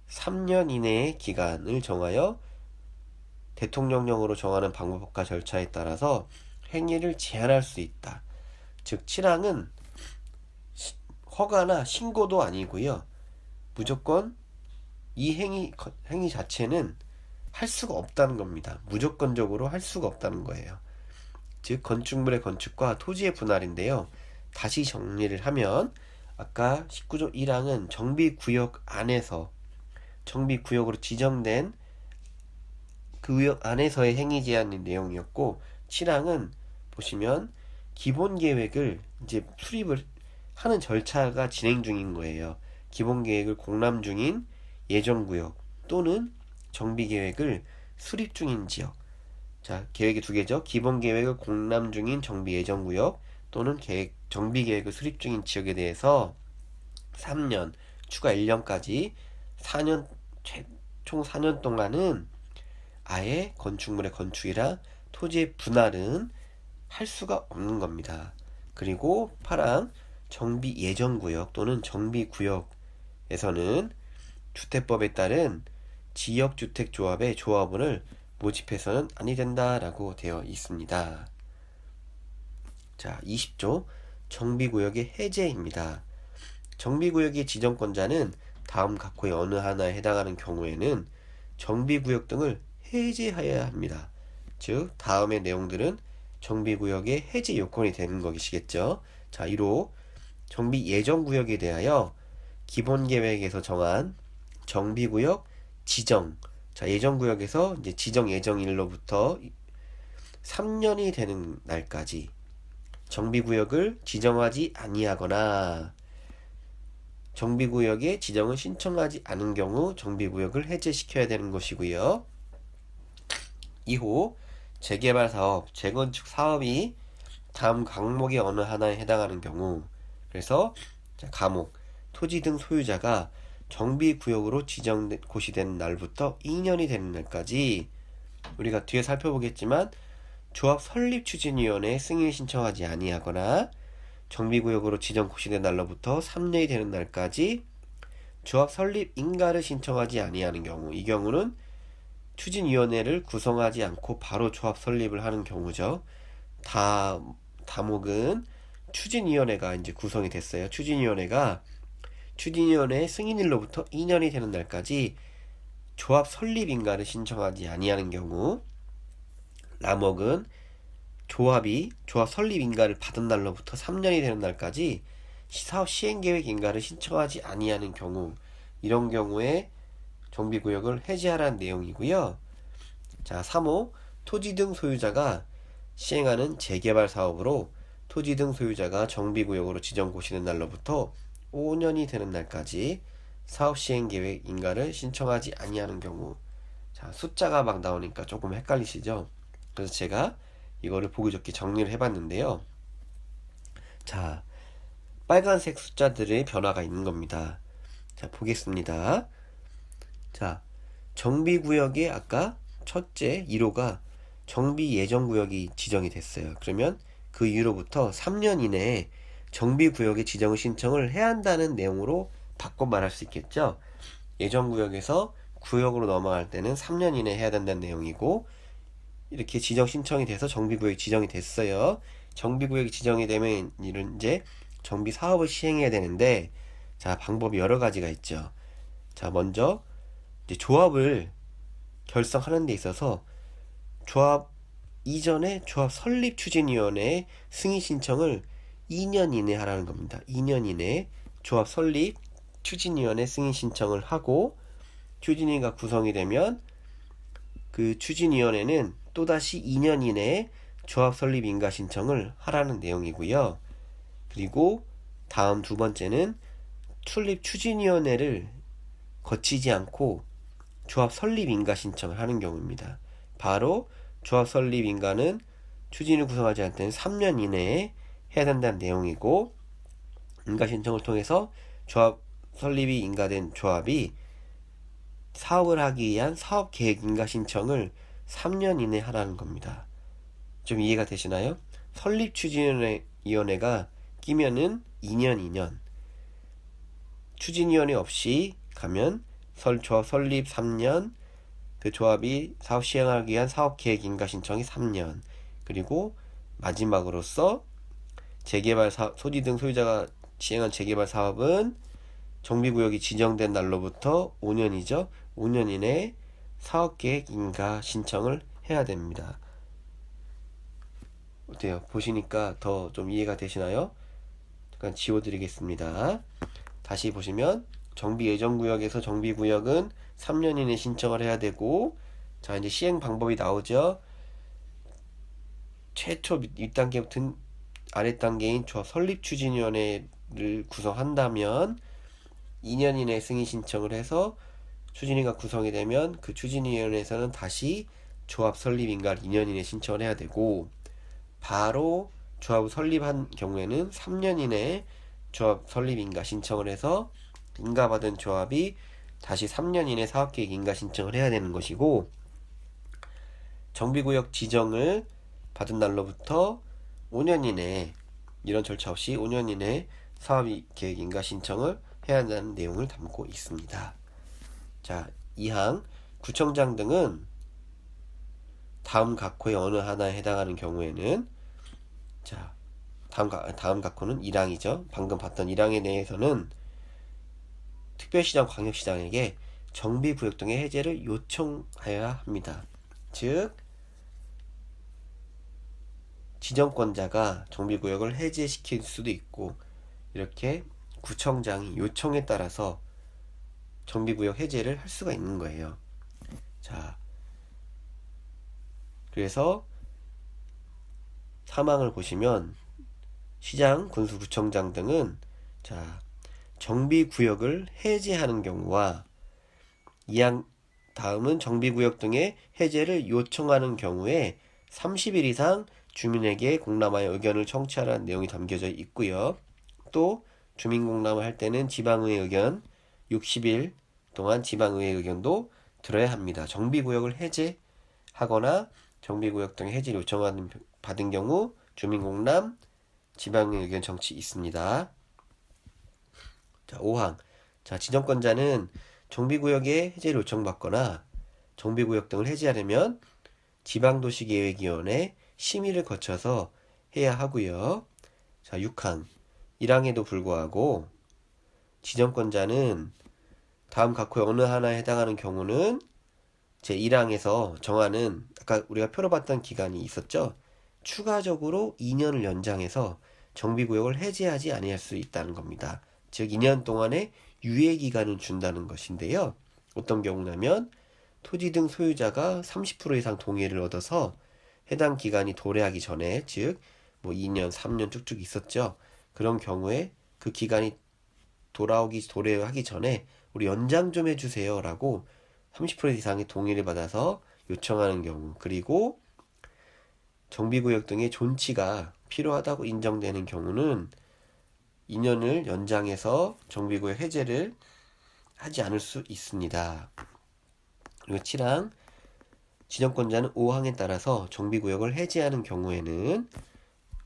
3년 이내의 기간을 정하여 대통령령으로 정하는 방법과 절차에 따라서 행위를 제한할 수 있다. 즉 7항은 허가나 신고도 아니고요. 무조건 이 행위 자체는 할 수가 없다는 겁니다. 무조건적으로 할 수가 없다는 거예요. 즉 건축물의 건축과 토지의 분할인데요. 다시 정리를 하면 아까 19조 1항은 정비구역 안에서 정비구역으로 지정된 그 구역 안에서의 행위 제한의 내용이었고 7항은 보시면 기본계획을 이제 수립을 하는 절차가 진행 중인 거예요. 기본계획을 공람 중인 예정구역 또는 정비계획을 수립 중인 지역. 자, 계획이 두 개죠. 기본계획을 공람 중인 정비예정구역 또는 정비계획을 수립 중인 지역에 대해서 3년, 추가 1년까지 4년, 총 4년 동안은 아예 건축물의 건축이랑 토지의 분할은 할 수가 없는 겁니다. 그리고 8항 정비예정구역 또는 정비구역에서는 주택법에 따른 지역주택조합의 조합원을 모집해서는 아니 된다라고 되어 있습니다. 자, 20조 정비구역의 해제입니다. 정비구역의 지정권자는 다음 각호의 어느 하나에 해당하는 경우에는 정비구역 등을 해제하여야 합니다. 즉 다음의 내용들은 정비구역의 해제 요건이 되는 것이겠죠. 자, 1호 정비예정구역에 대하여 기본계획에서 정한 정비구역 지정. 자, 예정구역에서 이제 지정 예정일로부터 3년이 되는 날까지 정비구역을 지정하지 아니하거나 정비구역의 지정을 신청하지 않은 경우 정비구역을 해제시켜야 되는 것이고요. 2호 재개발 사업, 재건축 사업이 다음 항목의 어느 하나에 해당하는 경우 그래서 과목, 토지 등 소유자가 정비구역으로 고시되는 날부터 2년이 되는 날까지 우리가 뒤에 살펴보겠지만 조합 설립추진위원회에 승인을 신청하지 아니하거나 정비구역으로 고시된 날로부터 3년이 되는 날까지 조합 설립 인가를 신청하지 아니하는 경우, 이 경우는 추진위원회를 구성하지 않고 바로 조합 설립을 하는 경우죠. 다목은 추진위원회가 이제 구성이 됐어요. 추진위원회 승인일로부터 2년이 되는 날까지 조합 설립 인가를 신청하지 아니하는 경우, 라목은 조합 설립 인가를 받은 날로부터 3년이 되는 날까지 사업 시행계획 인가를 신청하지 아니하는 경우, 이런 경우에 정비구역을 해제하라는 내용이고요. 자, 3호 토지 등 소유자가 시행하는 재개발 사업으로 토지 등 소유자가 정비구역으로 고시된 날로부터 5년이 되는 날까지 사업 시행계획 인가를 신청하지 아니하는 경우. 자, 숫자가 막 나오니까 조금 헷갈리시죠? 그래서 제가 이거를 보기 좋게 정리를 해봤는데요. 자, 빨간색 숫자들의 변화가 있는 겁니다. 자, 보겠습니다. 자, 정비구역의 아까 첫째 1호가 정비 예정구역이 지정이 됐어요. 그러면 그 이후로부터 3년 이내에 정비구역의 지정을 신청을 해야 한다는 내용으로 바꿔 말할 수 있겠죠. 예정구역에서 구역으로 넘어갈 때는 3년 이내에 해야 된다는 내용이고, 이렇게 지정 신청이 돼서 정비구역이 지정이 됐어요. 정비구역이 지정이 되면 이제 정비 사업을 시행해야 되는데, 자, 방법이 여러 가지가 있죠. 자, 먼저 이제 조합을 결성하는 데 있어서 조합 이전에 조합 설립 추진위원회에 승인 신청을 2년 이내에 하라는 겁니다. 2년 이내에 조합 설립 추진위원회 승인 신청을 하고, 추진위가 구성이 되면 그 추진위원회는 또다시 2년 이내에 조합 설립 인가 신청을 하라는 내용이고요. 그리고 다음 두 번째는 설립 추진위원회를 거치지 않고 조합 설립 인가 신청을 하는 경우입니다. 바로 조합 설립 인가는 추진을 구성하지 않을 때는 3년 이내에 해야 된다는 내용이고, 인가 신청을 통해서 조합 설립이 인가된 조합이 사업을 하기 위한 사업 계획 인가 신청을 3년 이내에 하라는 겁니다. 좀 이해가 되시나요? 설립 추진위원회가 끼면은 2년, 추진위원회 없이 가면 조합 설립 3년, 그 조합이 사업 시행하기 위한 사업 계획 인가 신청이 3년, 그리고 마지막으로서 재개발 토지 등 소유자가 시행한 재개발 사업은 정비구역이 지정된 날로부터 5년이죠. 5년 이내에 사업계획 인가 신청을 해야 됩니다. 어때요? 보시니까 더 좀 이해가 되시나요? 잠깐 지워드리겠습니다. 다시 보시면 정비 예정구역에서 정비구역은 3년 이내 신청을 해야 되고, 자, 이제 시행 방법이 나오죠. 최초 윗단계부터 아랫단계인 조합 설립추진위원회를 구성한다면 2년 이내에 승인 신청을 해서 추진위가 구성이 되면 그 추진위원회에서는 다시 조합 설립 인가를 2년 이내에 신청을 해야 되고, 바로 조합을 설립한 경우에는 3년 이내에 조합 설립 인가 신청을 해서 인가받은 조합이 다시 3년 이내 사업계획 인가 신청을 해야 되는 것이고, 정비구역 지정을 받은 날로부터 5년 이내에 이런 절차 없이 5년 이내에 사업계획 인가 신청을 해야 한다는 내용을 담고 있습니다. 자, 2항 구청장 등은 다음 각호의 어느 하나에 해당하는 경우에는, 자, 다음 각호는 1항이죠. 방금 봤던 1항에 대해서는 특별시장, 광역시장에게 정비구역 등의 해제를 요청하여야 합니다. 즉, 지정권자가 정비구역을 해제시킬 수도 있고, 이렇게 구청장이 요청에 따라서 정비구역 해제를 할 수가 있는 거예요. 자, 그래서 사망을 보시면 시장, 군수구청장 등은, 자, 정비구역을 해제하는 경우와 이항 다음은 정비구역 등의 해제를 요청하는 경우에 30일 이상 주민에게 공람하여 의견을 청취하라는 내용이 담겨져 있고요. 또 주민공람을 할 때는 지방의 의견 60일 동안 지방의회 의견도 들어야 합니다. 정비구역을 해제하거나 정비구역 등의 해지를 받은 경우 주민공람 지방의회 의견 청취 있습니다. 자, 5항. 자, 지정권자는 정비구역의 해제를 요청받거나 정비구역 등을 해제하려면 지방도시계획위원회 심의를 거쳐서 해야 하고요. 자, 6항. 1항에도 불구하고 지정권자는 다음 각 호 어느 하나에 해당하는 경우는 제1항에서 정하는 아까 우리가 표로 봤던 기간이 있었죠. 추가적으로 2년을 연장해서 정비구역을 해제하지 아니할 수 있다는 겁니다. 즉 2년 동안의 유예기간을 준다는 것인데요. 어떤 경우냐면 토지 등 소유자가 30% 이상 동의를 얻어서 해당 기간이 도래하기 전에 즉 뭐 2년, 3년 쭉쭉 있었죠. 그런 경우에 그 기간이 도래하기 전에 우리 연장 좀 해주세요 라고 30% 이상의 동의를 받아서 요청하는 경우, 그리고 정비구역 등의 존치가 필요하다고 인정되는 경우는 2년을 연장해서 정비구역 해제를 하지 않을 수 있습니다. 그리고 7항. 지정권자는 5항에 따라서 정비구역을 해제하는 경우에는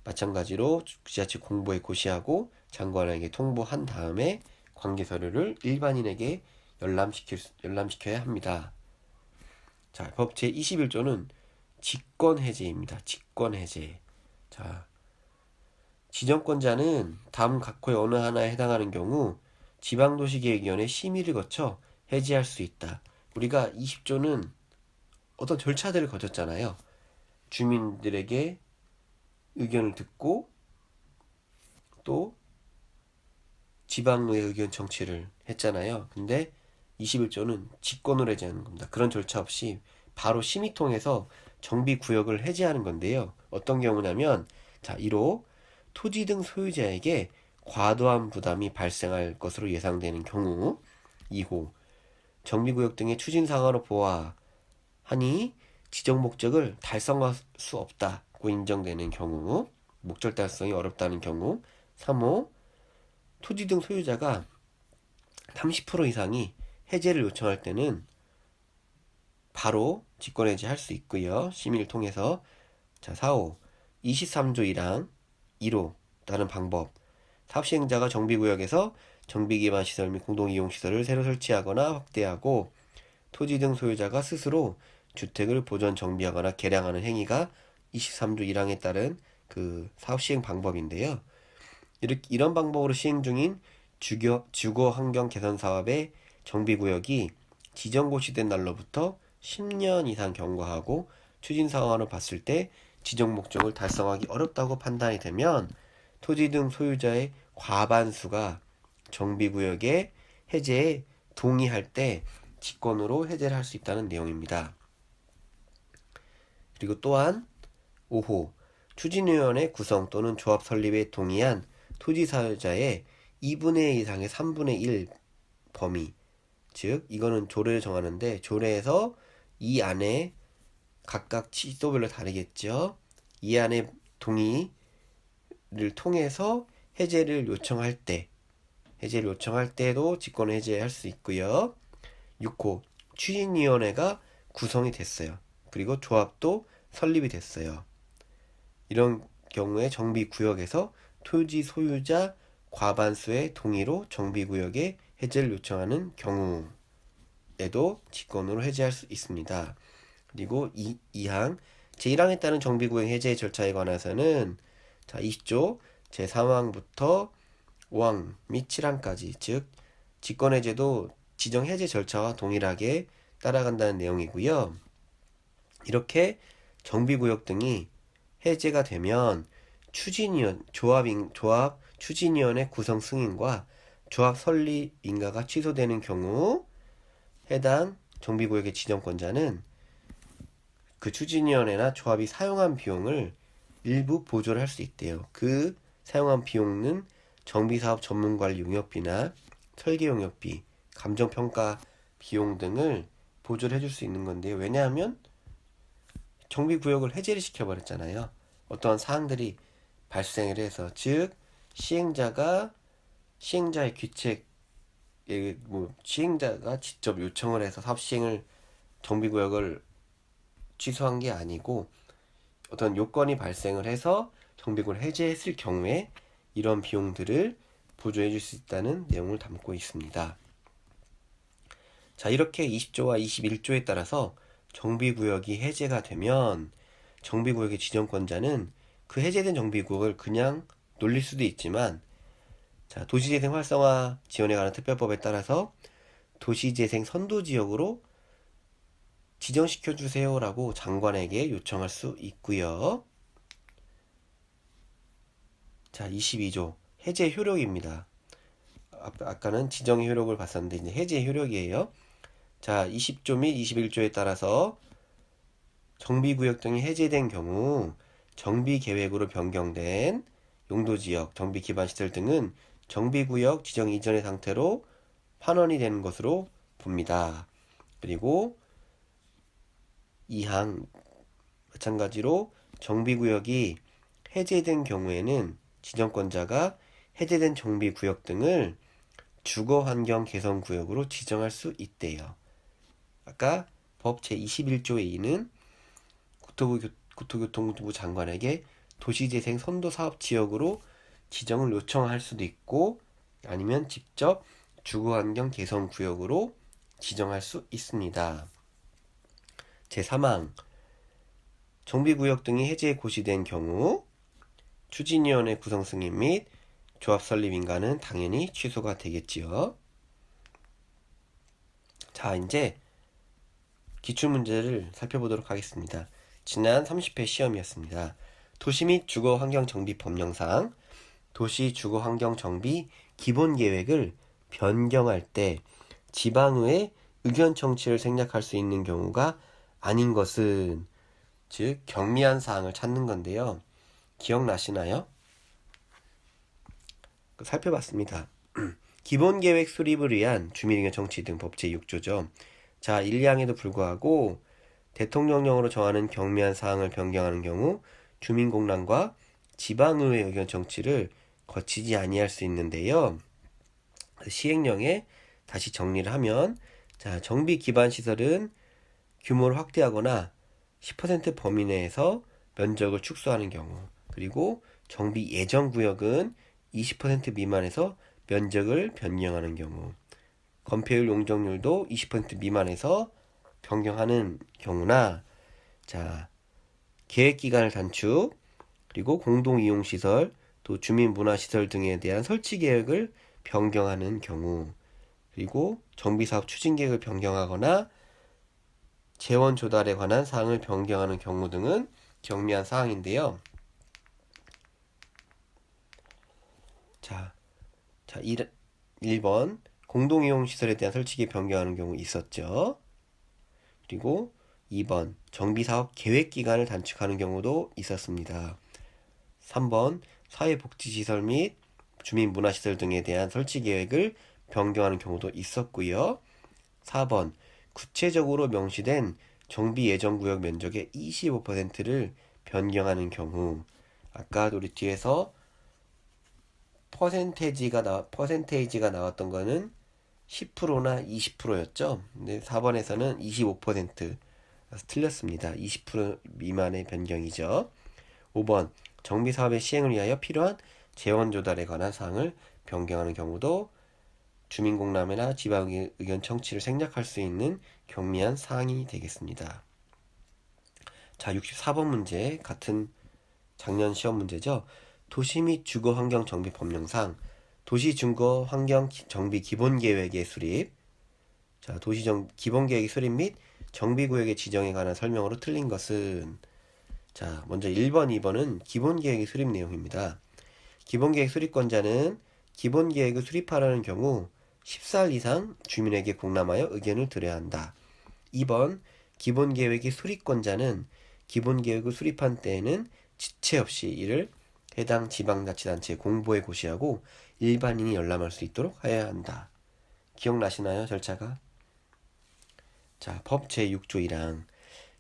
마찬가지로 지자체 공보에 고시하고 장관에게 통보한 다음에 관계서류를 일반인에게 열람시켜야 합니다. 자, 법 제21조는 직권해제입니다. 직권해제. 자, 지정권자는 다음 각 호의 어느 하나에 해당하는 경우 지방도시계획위원회 심의를 거쳐 해제할 수 있다. 우리가 20조는 어떤 절차들을 거쳤잖아요. 주민들에게 의견을 듣고 또 지방의회 의견 청취를 했잖아요. 근데 21조는 직권으로 해제하는 겁니다. 그런 절차 없이 바로 심의 통해서 정비구역을 해제하는 건데요. 어떤 경우냐면 자, 1호 토지 등 소유자에게 과도한 부담이 발생할 것으로 예상되는 경우, 2호 정비구역 등의 추진 사항으로 보아하니 지정 목적을 달성할 수 없다고 인정되는 경우, 목적 달성이 어렵다는 경우, 3호 토지 등 소유자가 30% 이상이 해제를 요청할 때는 바로 직권해제 할 수 있고요. 심의를 통해서. 자, 4호 23조 1항 1호 다른 방법. 사업시행자가 정비구역에서 정비기반 시설 및 공동이용시설을 새로 설치하거나 확대하고 토지 등 소유자가 스스로 주택을 보존 정비하거나 개량하는 행위가 23조 1항에 따른 그 사업시행 방법인데요. 이런 방법으로 시행 중인 주거 환경 개선 사업의 정비구역이 지정고시된 날로부터 10년 이상 경과하고 추진 상황을 봤을 때 지정 목적을 달성하기 어렵다고 판단이 되면 토지 등 소유자의 과반수가 정비구역의 해제에 동의할 때 직권으로 해제를 할 수 있다는 내용입니다. 그리고 또한 5호 추진위원회 구성 또는 조합 설립에 동의한 토지 사유자의 2분의 1 이상의 3분의 1 범위, 즉 이거는 조례를 정하는데 조례에서 이 안에 각각 시도별로 다르겠죠. 이 안에 동의를 통해서 해제를 요청할 때도 직권 해제할 수 있고요. 6호 추진위원회가 구성이 됐어요. 그리고 조합도 설립이 됐어요. 이런 경우에 정비구역에서 토지 소유자 과반수의 동의로 정비구역의 해제를 요청하는 경우에도 직권으로 해제할 수 있습니다. 그리고 2항 제1항에 따른 정비구역 해제 절차에 관해서는 자, 20조 제3항부터 5항 및 7항까지 즉 직권해제도 지정해제 절차와 동일하게 따라간다는 내용이고요. 이렇게 정비구역 등이 해제가 되면 조합 추진위원회 구성 승인과 조합 설립 인가가 취소되는 경우 해당 정비구역의 지정권자는 그 추진위원회나 조합이 사용한 비용을 일부 보조를 할 수 있대요. 그 사용한 비용은 정비사업 전문관리 용역비나 설계 용역비, 감정평가 비용 등을 보조를 해줄 수 있는 건데요. 왜냐하면 정비구역을 해제를 시켜버렸잖아요. 어떠한 사항들이 발생을 해서 즉 시행자의 뭐 시행자가 직접 요청을 해서 사업 시행을 정비구역을 취소한 게 아니고 어떤 요건이 발생을 해서 정비구역을 해제했을 경우에 이런 비용들을 보조해 줄 수 있다는 내용을 담고 있습니다. 자, 이렇게 20조와 21조에 따라서 정비구역이 해제가 되면 정비구역의 지정권자는 그 해제된 정비구역을 그냥 놀릴 수도 있지만, 자, 도시재생 활성화 지원에 관한 특별법에 따라서 도시재생 선도지역으로 지정시켜 주세요라고 장관에게 요청할 수 있고요. 자, 22조 해제 효력입니다. 아까는 지정의 효력을 봤었는데 이제 해제 효력이에요. 자, 20조 및 21조에 따라서 정비구역 등이 해제된 경우 정비계획으로 변경된 용도지역, 정비기반시설 등은 정비구역 지정 이전의 상태로 환원이 되는 것으로 봅니다. 그리고 2항 마찬가지로 정비구역이 해제된 경우에는 지정권자가 해제된 정비구역 등을 주거환경 개선구역으로 지정할 수 있대요. 아까 법 제21조의 2는 국토교통부 장관에게 도시재생 선도사업지역으로 지정을 요청할 수도 있고 아니면 직접 주거환경 개선구역으로 지정할 수 있습니다. 제3항 정비구역 등이 해제 고시된 경우 추진위원회 구성 승인 및 조합 설립 인가는 당연히 취소가 되겠지요. 자, 이제 기출문제를 살펴보도록 하겠습니다. 지난 30회 시험이었습니다. 도시 및 주거환경정비 법령상 도시 주거환경정비 기본계획을 변경할 때 지방의회 의견 청취를 생략할 수 있는 경우가 아닌 것은, 즉 경미한 사항을 찾는 건데요. 기억나시나요? 살펴봤습니다. 기본계획 수립을 위한 주민의견 청취 등 법 제6조죠. 자, 1항에도 불구하고 대통령령으로 정하는 경미한 사항을 변경하는 경우 주민공람과 지방의회 의견 청취를 거치지 아니할 수 있는데요. 시행령에 다시 정리를 하면, 자, 정비 기반 시설은 규모를 확대하거나 10% 범위 내에서 면적을 축소하는 경우, 그리고 정비 예정 구역은 20% 미만에서 면적을 변경하는 경우, 건폐율 용적률도 20% 미만에서 변경하는 경우나, 자, 계획기간을 단축, 그리고 공동이용시설, 또 주민문화시설 등에 대한 설치 계획을 변경하는 경우, 그리고 정비사업 추진계획을 변경하거나 재원 조달에 관한 사항을 변경하는 경우 등은 경미한 사항인데요. 자, 1번 공동이용시설에 대한 설치계획 변경하는 경우 있었죠. 그리고 2번 정비사업 계획기간을 단축하는 경우도 있었습니다. 3번 사회복지시설 및 주민문화시설 등에 대한 설치계획을 변경하는 경우도 있었고요. 4번 구체적으로 명시된 정비 예정구역 면적의 25%를 변경하는 경우, 아까 우리 뒤에서 퍼센테이지가 나왔던 거는 10%나 20%였죠. 근데 4번에서는 25%. 틀렸습니다. 20% 미만의 변경이죠. 5번 정비사업의 시행을 위하여 필요한 재원 조달에 관한 사항을 변경하는 경우도 주민공람이나 지방의 의견 청취를 생략할 수 있는 경미한 사항이 되겠습니다. 자, 64번 문제, 같은 작년 시험 문제죠. 도시 및 주거환경 정비 법령상 도시 주거환경 정비 기본계획의 수립, 자, 도시 기본계획의 수립 및 정비구역의 지정에 관한 설명으로 틀린 것은, 자, 먼저 1번, 2번은 기본계획의 수립 내용입니다. 기본계획 수립권자는 기본계획을 수립하려는 경우 14일 이상 주민에게 공람하여 의견을 드려야 한다. 2번, 기본계획의 수립권자는 기본계획을 수립한 때에는 지체 없이 이를 해당 지방자치단체에 공보에 고시하고 일반인이 열람할 수 있도록 하여야 한다. 기억나시나요, 절차가? 자, 법 제6조 1항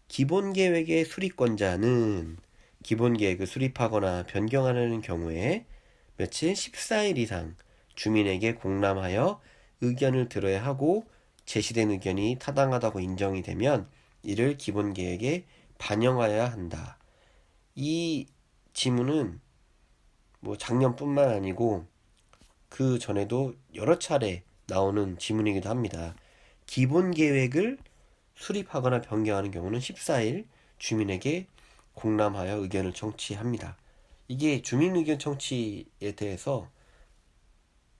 기본계획의 수립권자는 기본계획을 수립하거나 변경하는 경우에 며칠 14일 이상 주민에게 공람하여 의견을 들어야 하고 제시된 의견이 타당하다고 인정이 되면 이를 기본계획에 반영하여야 한다. 이 지문은 뭐 작년뿐만 아니고 그 전에도 여러 차례 나오는 지문이기도 합니다. 기본계획을 수립하거나 변경하는 경우는 14일 주민에게 공람하여 의견을 청취합니다. 이게 주민의견 청취에 대해서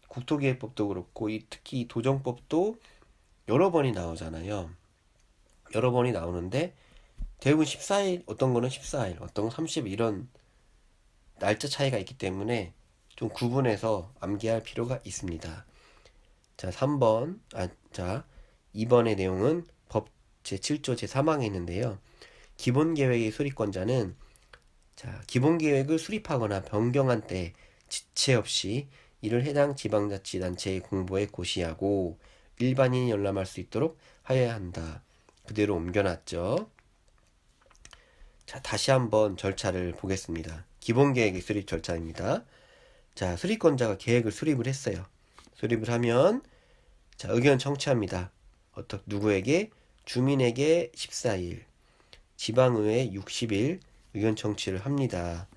국토기획법도 그렇고 특히 도정법도 여러 번이 나오잖아요. 여러 번이 나오는데 대부분 14일, 어떤 거는 14일, 어떤 건 30일 이런 날짜 차이가 있기 때문에 좀 구분해서 암기할 필요가 있습니다. 자, 3번. 자, 2번의 내용은 법 제7조 제3항에 있는데요. 기본계획의 수립권자는 자, 기본계획을 수립하거나 변경한 때 지체 없이 이를 해당 지방자치단체의 공보에 고시하고 일반인이 열람할 수 있도록 하여야 한다. 그대로 옮겨놨죠. 자, 다시 한번 절차를 보겠습니다. 기본계획의 수립 절차입니다. 자, 수립권자가 계획을 수립을 했어요. 수립을 하면 자, 의견 청취합니다. 누구에게? 주민에게 14일, 지방의회 60일 의견 청취를 합니다.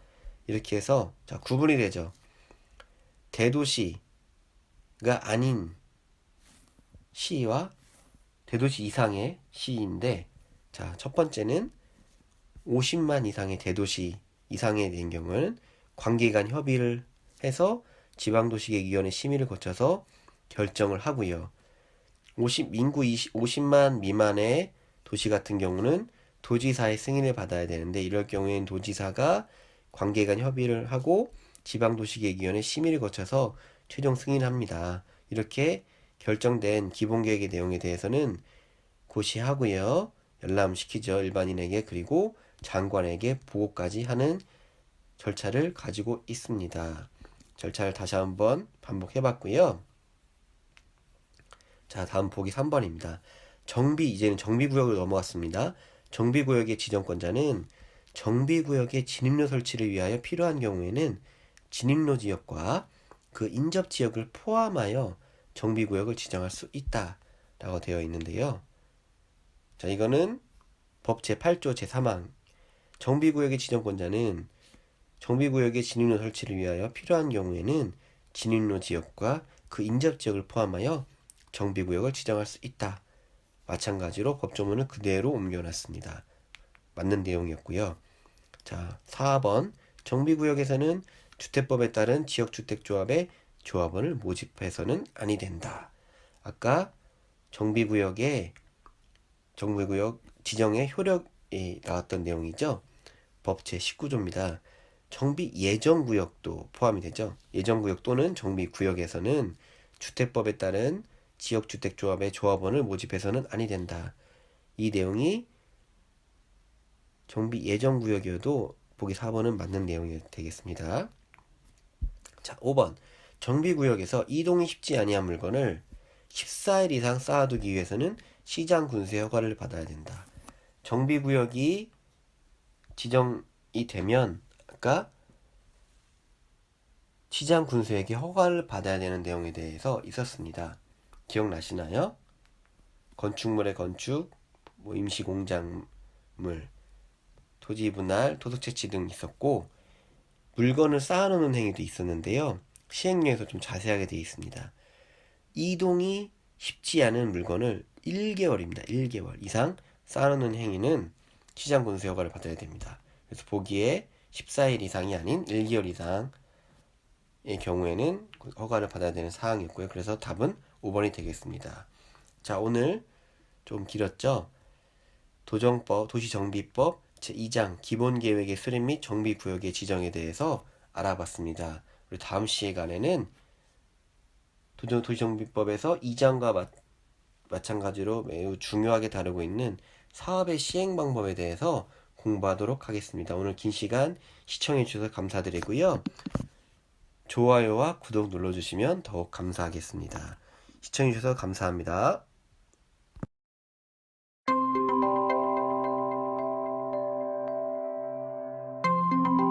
이렇게 해서 자, 구분이 되죠. 대도시가 아닌 시와 대도시 이상의 시인데 자, 첫 번째는 50만 이상의 대도시 이상에 된 경우는 관계기관 협의를 해서 지방도시계획위원회 심의를 거쳐서 결정을 하고요. 인구 50만 미만의 도시 같은 경우는 도지사의 승인을 받아야 되는데 이럴 경우에는 도지사가 관계기관 협의를 하고 지방도시계획위원회 심의를 거쳐서 최종 승인합니다. 이렇게 결정된 기본계획의 내용에 대해서는 고시하고요. 열람시키죠. 일반인에게. 그리고 장관에게 보고까지 하는 절차를 가지고 있습니다. 절차를 다시 한번 반복해봤고요. 자, 다음 보기 3번입니다. 이제는 정비구역으로 넘어갔습니다. 정비구역의 지정권자는 정비구역의 진입로 설치를 위하여 필요한 경우에는 진입로 지역과 그 인접 지역을 포함하여 정비구역을 지정할 수 있다 라고 되어 있는데요. 자, 이거는 법 제8조 제3항 정비구역의 지정권자는 정비구역의 진입로 설치를 위하여 필요한 경우에는 진입로 지역과 그 인접 지역을 포함하여 정비구역을 지정할 수 있다. 마찬가지로 법조문을 그대로 옮겨놨습니다. 맞는 내용이었고요. 자, 4번 정비구역에서는 주택법에 따른 지역주택조합의 조합원을 모집해서는 아니 된다. 아까 정비구역 지정의 효력이 나왔던 내용이죠. 법 제19조입니다. 정비 예정구역도 포함이 되죠. 예정구역 또는 정비구역에서는 주택법에 따른 지역주택조합의 조합원을 모집해서는 아니 된다. 이 내용이 정비 예정구역이어도 보기 4번은 맞는 내용이 되겠습니다. 자, 5번 정비구역에서 이동이 쉽지 아니한 물건을 14일 이상 쌓아두기 위해서는 시장 군수의 허가를 받아야 된다. 정비구역이 지정이 되면 아까 시장 군수에게 허가를 받아야 되는 내용에 대해서 있었습니다. 기억나시나요? 건축물의 건축, 임시공작물, 토지 분할, 토속 채취 등 있었고 물건을 쌓아놓는 행위도 있었는데요. 시행령에서 좀 자세하게 되어 있습니다. 이동이 쉽지 않은 물건을 1개월입니다. 1개월 이상 쌓아놓는 행위는 시장 군수 허가를 받아야 됩니다. 그래서 보기에 14일 이상이 아닌 1개월 이상의 경우에는 허가를 받아야 되는 사항이었고요. 그래서 답은 5번이 되겠습니다. 자, 오늘 좀 길었죠? 도정법, 도시정비법 제2장 기본계획의 수립 및 정비구역의 지정에 대해서 알아봤습니다. 그리고 다음 시간에는 도시정비법에서 2장과 마찬가지로 매우 중요하게 다루고 있는 사업의 시행 방법에 대해서 공부하도록 하겠습니다. 오늘 긴 시간 시청해 주셔서 감사드리고요. 좋아요와 구독 눌러주시면 더욱 감사하겠습니다. 시청해 주셔서 감사합니다.